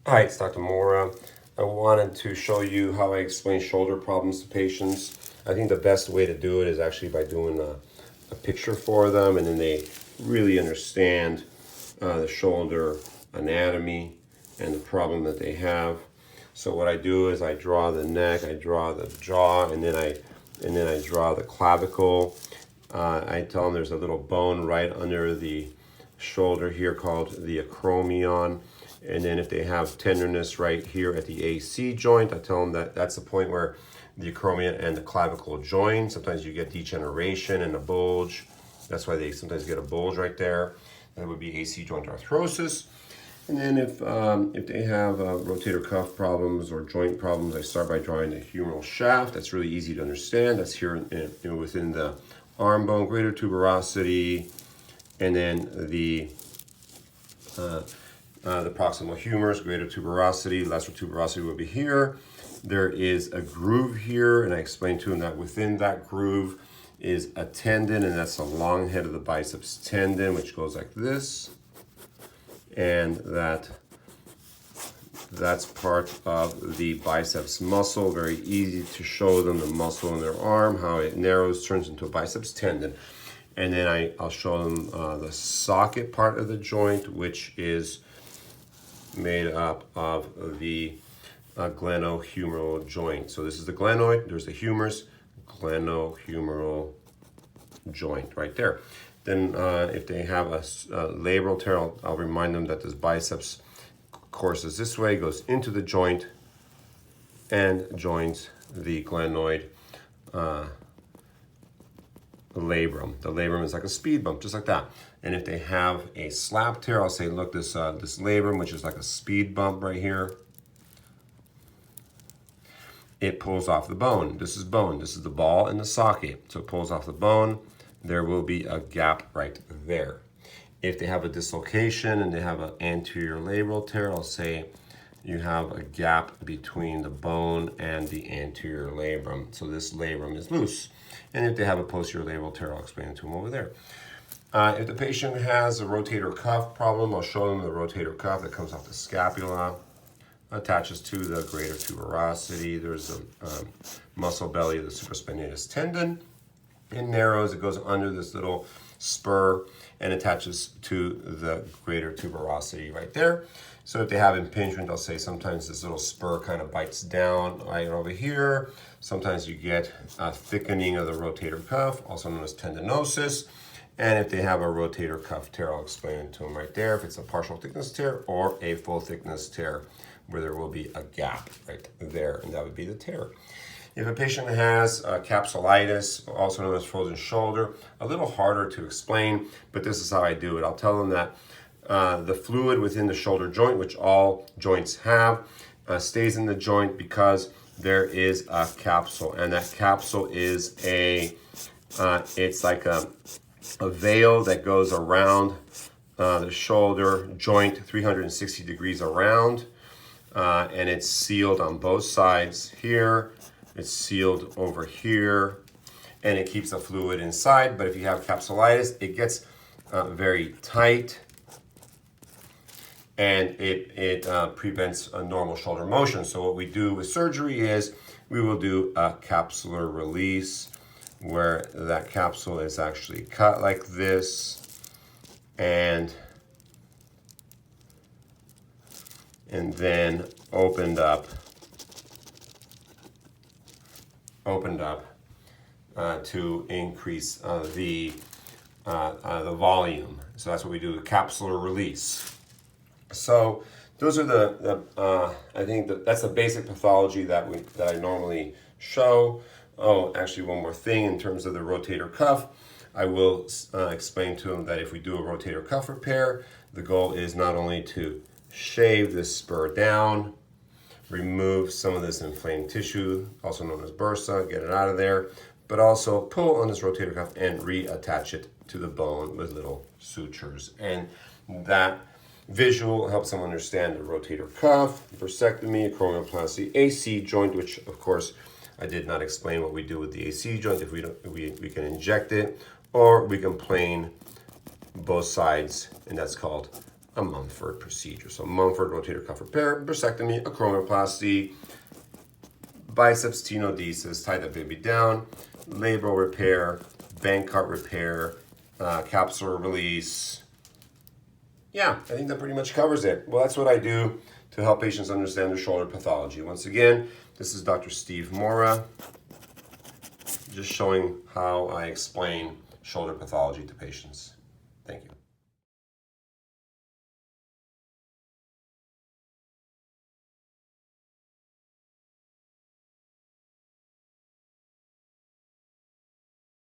Hi, it's Dr. Mora. I wanted to show you how I explain shoulder problems to patients. I think the best way to do it is actually by doing a picture for them, and then they really understand the shoulder anatomy and the problem that they have. So what I do is I draw the neck, I draw the jaw, and then I draw the clavicle. I tell them there's a little bone right under the shoulder here called the acromion. And then if they have tenderness right here at the AC joint, I tell them that that's the point where the acromion and the clavicle join. Sometimes you get degeneration and a bulge. That's why they sometimes get a bulge right there. That would be AC joint arthrosis. And then if they have rotator cuff problems or joint problems, I start by drawing the humeral shaft. That's really easy to understand. That's here within the arm bone, greater tuberosity, and then the proximal humerus, greater tuberosity, lesser tuberosity will be here. There is a groove here, and I explained to him that within that groove is a tendon, and that's the long head of the biceps tendon, which goes like this. And that's part of the biceps muscle. Very easy to show them the muscle in their arm, how it narrows, turns into a biceps tendon. And then I'll show them the socket part of the joint, which is made up of the glenohumeral joint. So this is the glenoid, there's the humerus, glenohumeral joint right there. Then if they have a labral tear, I'll remind them that this biceps courses this way, goes into the joint and joins the glenoid labrum. The labrum is like a speed bump, just like that. And if they have a slap tear, I'll say, look, this labrum, which is like a speed bump right here, it pulls off the bone. This is bone. This is the ball and the socket. So it pulls off the bone. There will be a gap right there. If they have a dislocation and they have an anterior labral tear, I'll say you have a gap between the bone and the anterior labrum. So this labrum is loose. And if they have a posterior labral tear, I'll explain it to them over there. If the patient has a rotator cuff problem, I'll show them the rotator cuff that comes off the scapula, attaches to the greater tuberosity. There's a muscle belly of the supraspinatus tendon. It narrows, it goes under this little spur and attaches to the greater tuberosity right there. So if they have impingement, I'll say sometimes this little spur kind of bites down right over here. Sometimes you get a thickening of the rotator cuff, also known as tendinosis. And if they have a rotator cuff tear, I'll explain it to them right there. If it's a partial thickness tear or a full thickness tear, where there will be a gap right there, and that would be the tear. If a patient has capsulitis, also known as frozen shoulder, a little harder to explain, but this is how I do it. I'll tell them that the fluid within the shoulder joint, which all joints have, stays in the joint because there is a capsule, and that capsule is it's like a veil that goes around the shoulder joint 360 degrees around, and it's sealed on both sides here. It's sealed over here, and it keeps the fluid inside. But if you have capsulitis, it gets very tight, and it prevents a normal shoulder motion. So what we do with surgery is we will do a capsular release, where that capsule is actually cut like this, and then opened up to increase the volume. So that's what we do, the capsular release. So those are I think that's the basic pathology that I normally show. Oh, actually, one more thing in terms of the rotator cuff. I will explain to them that if we do a rotator cuff repair, the goal is not only to shave this spur down, remove some of this inflamed tissue, also known as bursa, get it out of there, but also pull on this rotator cuff and reattach it to the bone with little sutures. And that visual helps them understand the rotator cuff, vasectomy, acromioplasty, AC joint, which of course I did not explain what we do with the AC joint. If we can inject it, or we can plane both sides, and that's called a Mumford procedure. So Mumford rotator cuff repair, bursiectomy, acromioplasty, biceps tenodesis, tie that baby down, labral repair, Bankart repair, capsular release. Yeah, I think that pretty much covers it. Well, that's what I do to help patients understand their shoulder pathology. Once again, this is Dr. Steve Mora, just showing how I explain shoulder pathology to patients. Thank you.